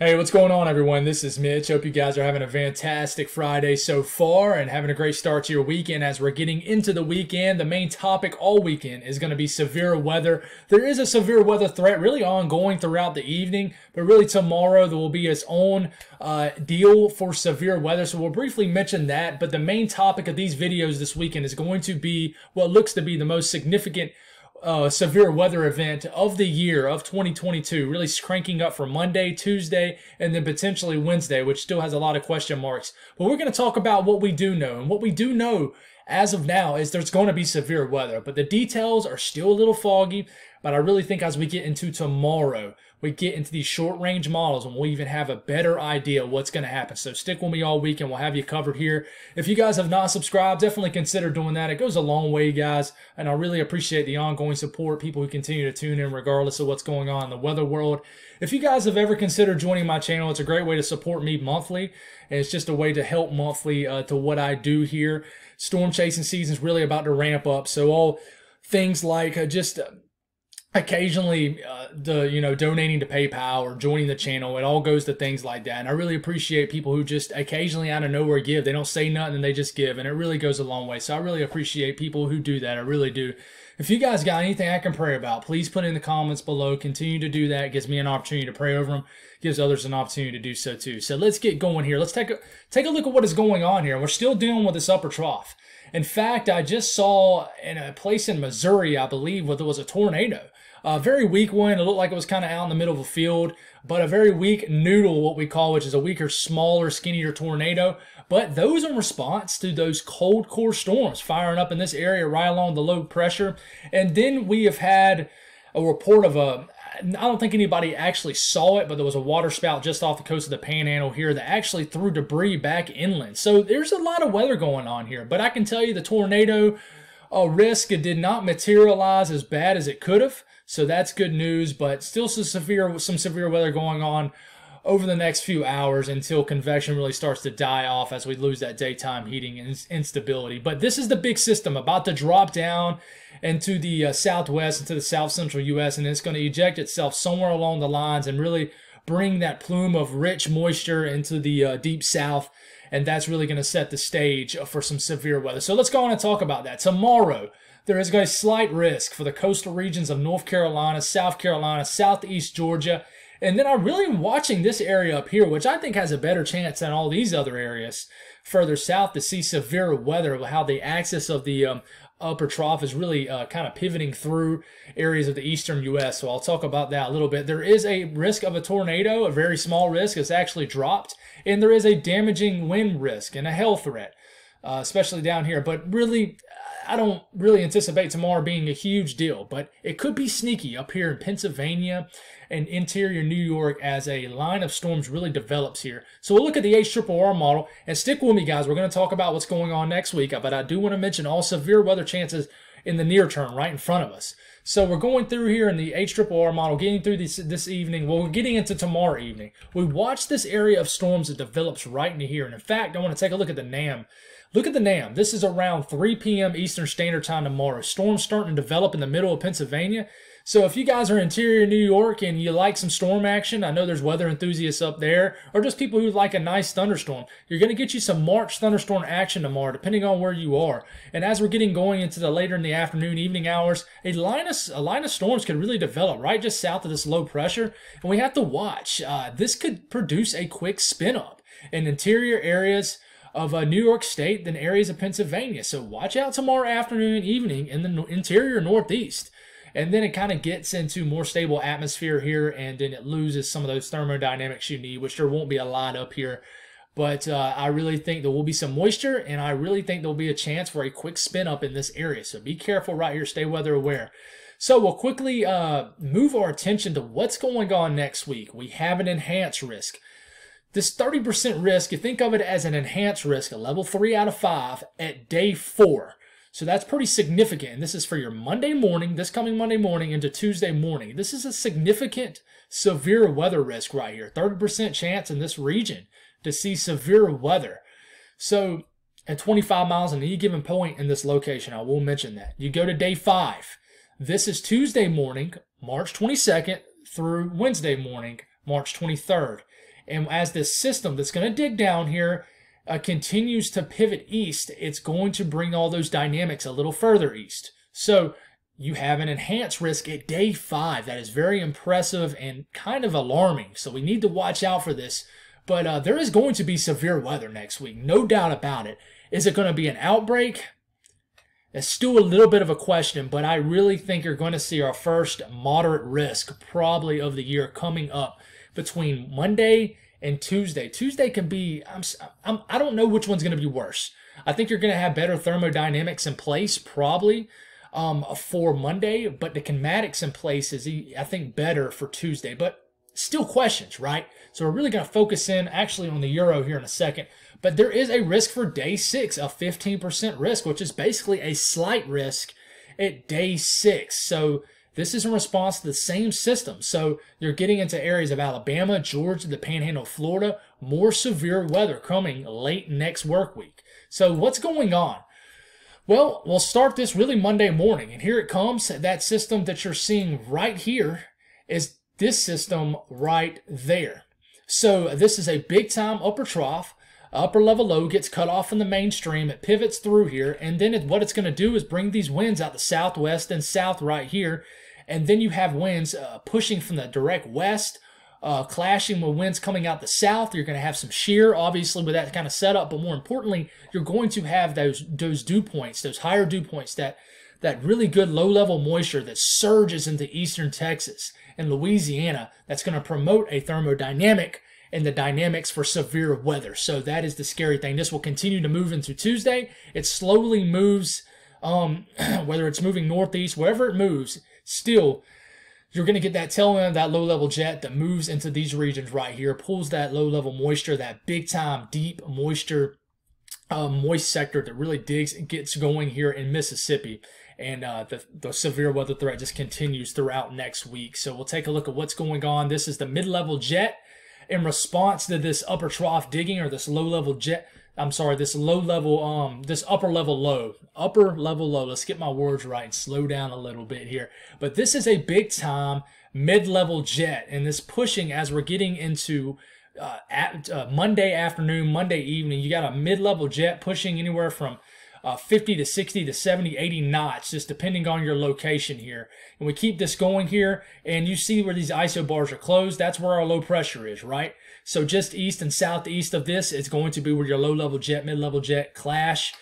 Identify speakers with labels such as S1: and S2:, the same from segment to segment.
S1: Hey, what's going on, everyone? This is Mitch. Hope you guys are having a fantastic Friday so far and having a great start to your weekend. As we're getting into the weekend, the main topic all weekend is going to be severe weather. There is a severe weather threat really ongoing throughout the evening, but really tomorrow there will be its own deal for severe weather. So we'll briefly mention that, but the main topic of these videos this weekend is going to be what looks to be the most significant severe weather event of the year of 2022, really cranking up for Monday, Tuesday, and then potentially Wednesday, which still has a lot of question marks. But we're going to talk about what we do know. And what we do know as of now is there's going to be severe weather, but the details are still a little foggy. But I really think as we get into tomorrow, we get into these short-range models and we'll even have a better idea what's going to happen. So stick with me all week and we'll have you covered here. If you guys have not subscribed, definitely consider doing that. It goes a long way, guys, and I really appreciate the ongoing support, people who continue to tune in regardless of what's going on in the weather world. If you guys have ever considered joining my channel, it's a great way to support me monthly, and it's just a way to help monthly to what I do here. Storm chasing season is really about to ramp up, so all things like occasionally donating to PayPal or joining the channel, it all goes to things like that. And I really appreciate people who just occasionally out of nowhere give. They don't say nothing and they just give, and it really goes a long way. So I really appreciate people who do that. I really do. If you guys got anything I can pray about, please put it in the comments below. Continue to do that. It gives me an opportunity to pray over them. Gives others an opportunity to do so too. So let's get going here. Let's take a look at what is going on here. We're still dealing with this upper trough. In fact, I just saw in a place in Missouri, I believe, where there was a tornado. A very weak one. It looked like it was kind of out in the middle of a field, but a very weak noodle, what we call, which is a weaker, smaller, skinnier tornado. But those in response to those cold core storms firing up in this area right along the low pressure. And then we have had a report of I don't think anybody actually saw it, but there was a water spout just off the coast of the Panhandle here that actually threw debris back inland. So there's a lot of weather going on here. But I can tell you the tornado risk did not materialize as bad as it could have. So that's good news, but still some severe weather going on over the next few hours until convection really starts to die off as we lose that daytime heating and instability. But this is the big system about to drop down into the southwest, into the south central U.S., and it's going to eject itself somewhere along the lines and really bring that plume of rich moisture into the deep south, and that's really going to set the stage for some severe weather. So let's go on and talk about that. Tomorrow, there is a slight risk for the coastal regions of North Carolina, South Carolina, southeast Georgia. And then I'm really watching this area up here, which I think has a better chance than all these other areas further south to see severe weather, how the axis of the upper trough is really kind of pivoting through areas of the eastern U.S. So I'll talk about that a little bit. There is a risk of a tornado, a very small risk. It's actually dropped. And there is a damaging wind risk and a hail threat, especially down here. But really, I don't really anticipate tomorrow being a huge deal, but it could be sneaky up here in Pennsylvania and interior New York as a line of storms really develops here. So we'll look at the HRRR model, and stick with me, guys. We're going to talk about what's going on next week, but I do want to mention all severe weather chances in the near term right in front of us. So we're going through here in the HRRR model, getting through this evening. Well, we're getting into tomorrow evening. We watch this area of storms that develops right into here. And in fact, I want to take a look at the NAM. Look at the NAM. This is around 3 p.m. Eastern Standard Time tomorrow. Storms starting to develop in the middle of Pennsylvania. So if you guys are interior New York and you like some storm action, I know there's weather enthusiasts up there, or just people who like a nice thunderstorm, you're going to get you some March thunderstorm action tomorrow, depending on where you are. And as we're getting going into the later in the afternoon, evening hours, a line of storms could really develop right just south of this low pressure. And we have to watch. This could produce a quick spin up in interior areas of New York State than areas of Pennsylvania. So watch out tomorrow afternoon and evening in the interior Northeast. And then it kind of gets into more stable atmosphere here, and then it loses some of those thermodynamics you need, which there won't be a lot up here. But I really think there will be some moisture, and I really think there will be a chance for a quick spin up in this area. So be careful right here. Stay weather aware. So we'll quickly move our attention to what's going on next week. We have an enhanced risk. This 30% risk, you think of it as an enhanced risk, a level 3 out of 5 at day 4. So that's pretty significant. And this is for your Monday morning, this coming Monday morning into Tuesday morning. This is a significant severe weather risk right here. 30% chance in this region to see severe weather. So at 25 miles on any given point in this location, I will mention that. You go to day 5. This is Tuesday morning, March 22nd through Wednesday morning, March 23rd. And as this system that's going to dig down here continues to pivot east, it's going to bring all those dynamics a little further east. So you have an enhanced risk at day 5. That is very impressive and kind of alarming. So we need to watch out for this. But there is going to be severe weather next week, no doubt about it. Is it going to be an outbreak? It's still a little bit of a question, but I really think you're going to see our first moderate risk probably of the year coming up between Monday and Tuesday. Tuesday can be, I don't know which one's going to be worse. I think you're going to have better thermodynamics in place probably for Monday, but the kinematics in place is, I think, better for Tuesday. But still questions, right? So we're really going to focus in actually on the euro here in a second. But there is a risk for day 6, a 15% risk, which is basically a slight risk at day 6. So this is in response to the same system. So you're getting into areas of Alabama, Georgia, the Panhandle of Florida, more severe weather coming late next work week. So what's going on? Well, we'll start this really Monday morning. And here it comes. That system that you're seeing right here is this system right there. So this is a big time upper trough. Upper level low gets cut off in the mainstream. It pivots through here. And then what it's going to do is bring these winds out the southwest and south right here. And then you have winds pushing from the direct west, clashing with winds coming out the south. You're going to have some shear, obviously, with that kind of setup. But more importantly, you're going to have those dew points, those higher dew points, that really good low-level moisture that surges into eastern Texas and Louisiana. That's going to promote a thermodynamic and the dynamics for severe weather. So that is the scary thing. This will continue to move into Tuesday. It slowly moves, whether it's moving northeast, wherever it moves, still, you're going to get that tail end of that low-level jet that moves into these regions right here, pulls that low-level moisture, that big-time, deep moisture, moist sector that really digs and gets going here in Mississippi. And the severe weather threat just continues throughout next week. So we'll take a look at what's going on. This is the mid-level jet in response to this upper trough digging, or this low-level jet. I'm sorry, this low-level, this upper-level low. Upper-level low. Let's get my words right and slow down a little bit here. But this is a big-time mid-level jet, and this pushing as we're getting into Monday afternoon, Monday evening. You got a mid-level jet pushing anywhere from 50 to 60 to 70, 80 knots, just depending on your location here. And we keep this going here, and you see where these isobars are closed. That's where our low pressure is, right? So just east and southeast of this, it's going to be where your low-level jet, mid-level jet clash,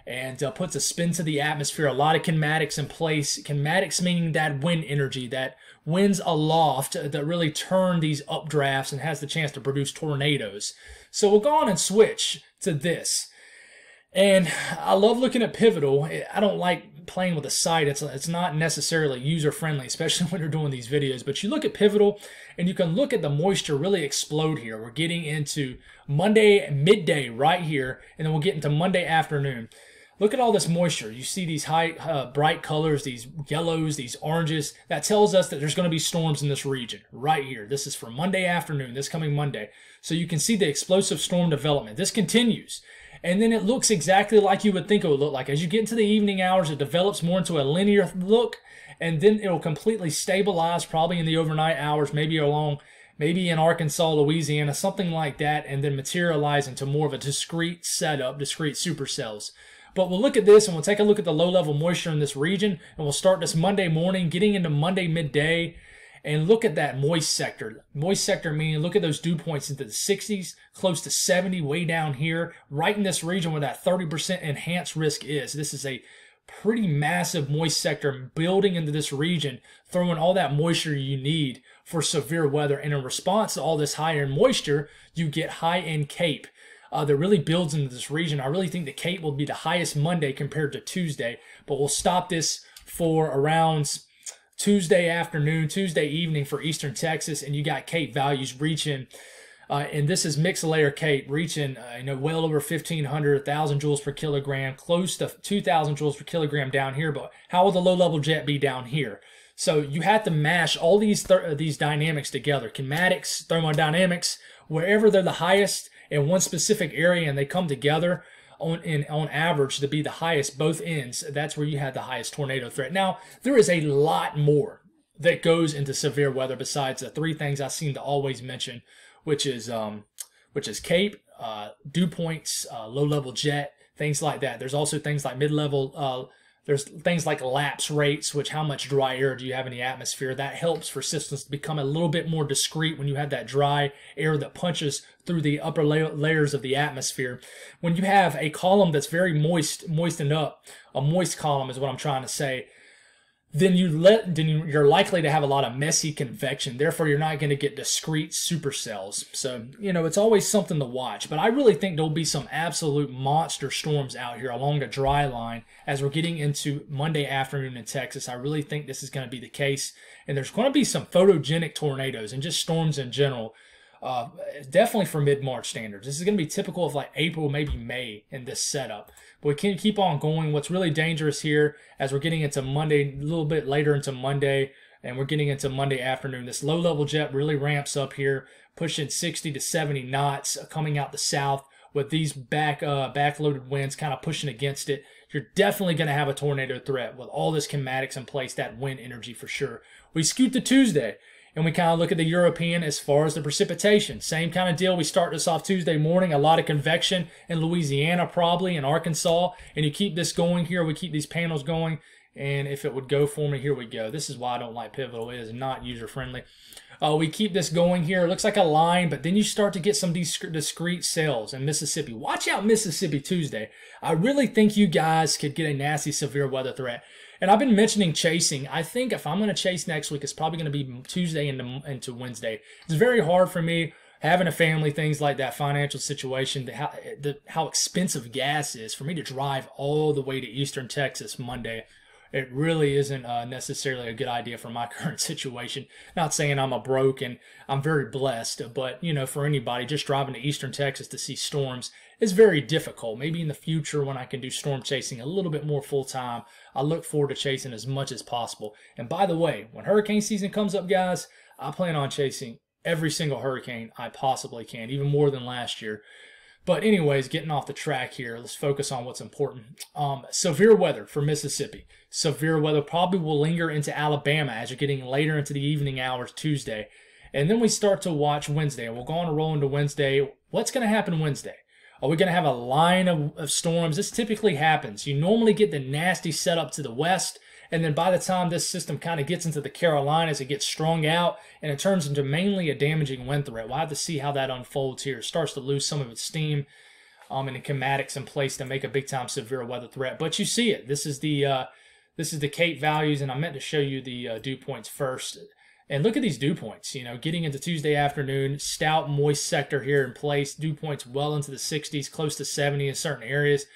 S1: and puts a spin to the atmosphere. A lot of kinematics in place. Kinematics meaning that wind energy, that winds aloft that really turn these updrafts and has the chance to produce tornadoes. So we'll go on and switch to this. And I love looking at Pivotal. I don't like playing with a site. It's not necessarily user-friendly, especially when you're doing these videos. But you look at Pivotal, and you can look at the moisture really explode here. We're getting into Monday midday right here, and then we'll get into Monday afternoon. Look at all this moisture. You see these high, bright colors, these yellows, these oranges. That tells us that there's going to be storms in this region right here. This is for Monday afternoon, this coming Monday. So you can see the explosive storm development. This continues. And then it looks exactly like you would think it would look like. As you get into the evening hours, it develops more into a linear look, and then it'll completely stabilize probably in the overnight hours, maybe in Arkansas, Louisiana, something like that, and then materialize into more of a discrete setup, discrete supercells. But we'll look at this, and we'll take a look at the low-level moisture in this region, and we'll start this Monday morning, getting into Monday midday, and look at that moist sector. Moist sector meaning look at those dew points into the 60s, close to 70 way down here, right in this region where that 30% enhanced risk is. This is a pretty massive moist sector building into this region, throwing all that moisture you need for severe weather. And in response to all this high-end moisture, you get high-end Cape. That really builds into this region. I really think the Cape will be the highest Monday compared to Tuesday, but we'll stop this for around Tuesday afternoon, Tuesday evening for Eastern Texas, and you got Cape values reaching, and this is mixed layer Cape reaching, well over 1,500, 1,000 joules per kilogram, close to 2,000 joules per kilogram down here. But how will the low-level jet be down here? So you have to mash all these dynamics together, kinematics, thermodynamics, wherever they're the highest in one specific area, and they come together on average to be the highest both ends. That's where you have the highest tornado threat. Now, there is a lot more that goes into severe weather besides the three things I seem to always mention, which is Cape, dew points, low-level jet, things like that. There's also things like mid-level. There's things like lapse rates, which how much dry air do you have in the atmosphere. That helps for systems to become a little bit more discreet when you have that dry air that punches through the upper layers of the atmosphere. When you have a column that's very moistened up, a moist column is what I'm trying to say, then you're likely to have a lot of messy convection. Therefore, you're not going to get discrete supercells. So, it's always something to watch. But I really think there'll be some absolute monster storms out here along the dry line as we're getting into Monday afternoon in Texas. I really think this is going to be the case. And there's going to be some photogenic tornadoes and just storms in general. Definitely for mid-March standards. This is going to be typical of like April, maybe May in this setup. But we can keep on going. What's really dangerous here as we're getting into Monday, a little bit later into Monday, and we're getting into Monday afternoon, this low-level jet really ramps up here, pushing 60 to 70 knots coming out the south with these backloaded winds kind of pushing against it. You're definitely going to have a tornado threat with all this kinematics in place, that wind energy for sure. We scoot to Tuesday. And we kind of look at the European as far as the precipitation. Same kind of deal. We start this off Tuesday morning. A lot of convection in Louisiana, probably in Arkansas. And you keep this going here. We keep these panels going. And if it would go for me, here we go. This is why I don't like Pivotal. It is not user-friendly. We keep this going here. It looks like a line, but then you start to get some discrete cells in Mississippi. Watch out, Mississippi Tuesday. I really think you guys could get a nasty severe weather threat. And I've been mentioning chasing. I think if I'm going to chase next week, it's probably going to be Tuesday into Wednesday. It's very hard for me, having a family, things like that, financial situation, how expensive gas is, for me to drive all the way to Eastern Texas Monday. It really isn't necessarily a good idea for my current situation. Not saying I'm a broke and I'm very blessed, but, for anybody, just driving to Eastern Texas to see storms is very difficult. Maybe in the future when I can do storm chasing a little bit more full-time, I look forward to chasing as much as possible. And by the way, when hurricane season comes up, guys, I plan on chasing every single hurricane I possibly can, even more than last year. But anyways, getting off the track here, let's focus on what's important. Severe weather for Mississippi. Severe weather probably will linger into Alabama as you're getting later into the evening hours Tuesday. And then we start to watch Wednesday. We'll go on a roll into Wednesday. What's going to happen Wednesday? Are we going to have a line of storms? This typically happens. You normally get the nasty setup to the west, and then by the time this system kind of gets into the Carolinas, it gets strung out, and it turns into mainly a damaging wind threat. We'll have to see how that unfolds here. It starts to lose some of its steam and the kinematics in place to make a big-time severe weather threat. But you see it. This is the Cape values, and I meant to show you the dew points first. And look at these dew points, getting into Tuesday afternoon, stout, moist sector here in place, dew points well into the 60s, close to 70 in certain areas.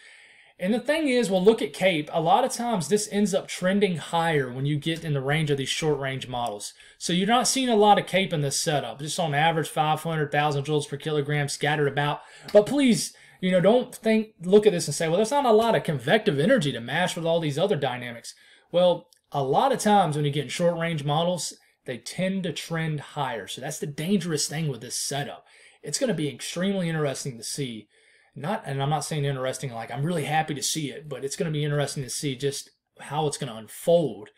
S1: And the thing is, well, look at Cape. A lot of times this ends up trending higher when you get in the range of these short-range models. So you're not seeing a lot of Cape in this setup, just on average 500,000 joules per kilogram scattered about. But please, don't look at this and say, well, there's not a lot of convective energy to match with all these other dynamics. Well, a lot of times when you get in short-range models, they tend to trend higher. So that's the dangerous thing with this setup. It's going to be extremely interesting to see. And I'm not saying interesting like I'm really happy to see it, but it's going to be interesting to see just how it's going to unfold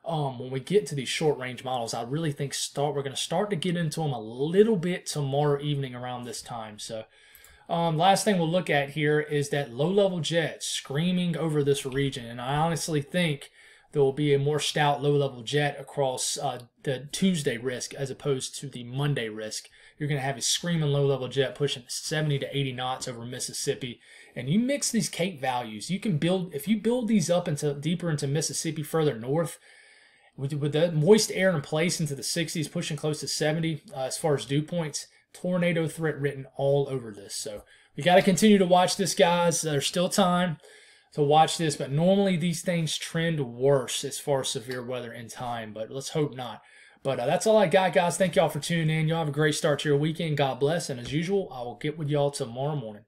S1: when we get to these short-range models. I really think we're going to start to get into them a little bit tomorrow evening around this time. So last thing we'll look at here is that low-level jet screaming over this region. And I honestly think there will be a more stout low-level jet across the Tuesday risk as opposed to the Monday risk. You're going to have a screaming low-level jet pushing 70 to 80 knots over Mississippi. And you mix these Cape values, you can if you build these up deeper into Mississippi further north, with the moist air in place into the 60s, pushing close to 70 as far as dew points, tornado threat written all over this. So we got to continue to watch this, guys. There's still time to watch this, but normally these things trend worse as far as severe weather in time, but let's hope not. But that's all I got, guys. Thank y'all for tuning in. Y'all have a great start to your weekend. God bless, and as usual, I will get with y'all tomorrow morning.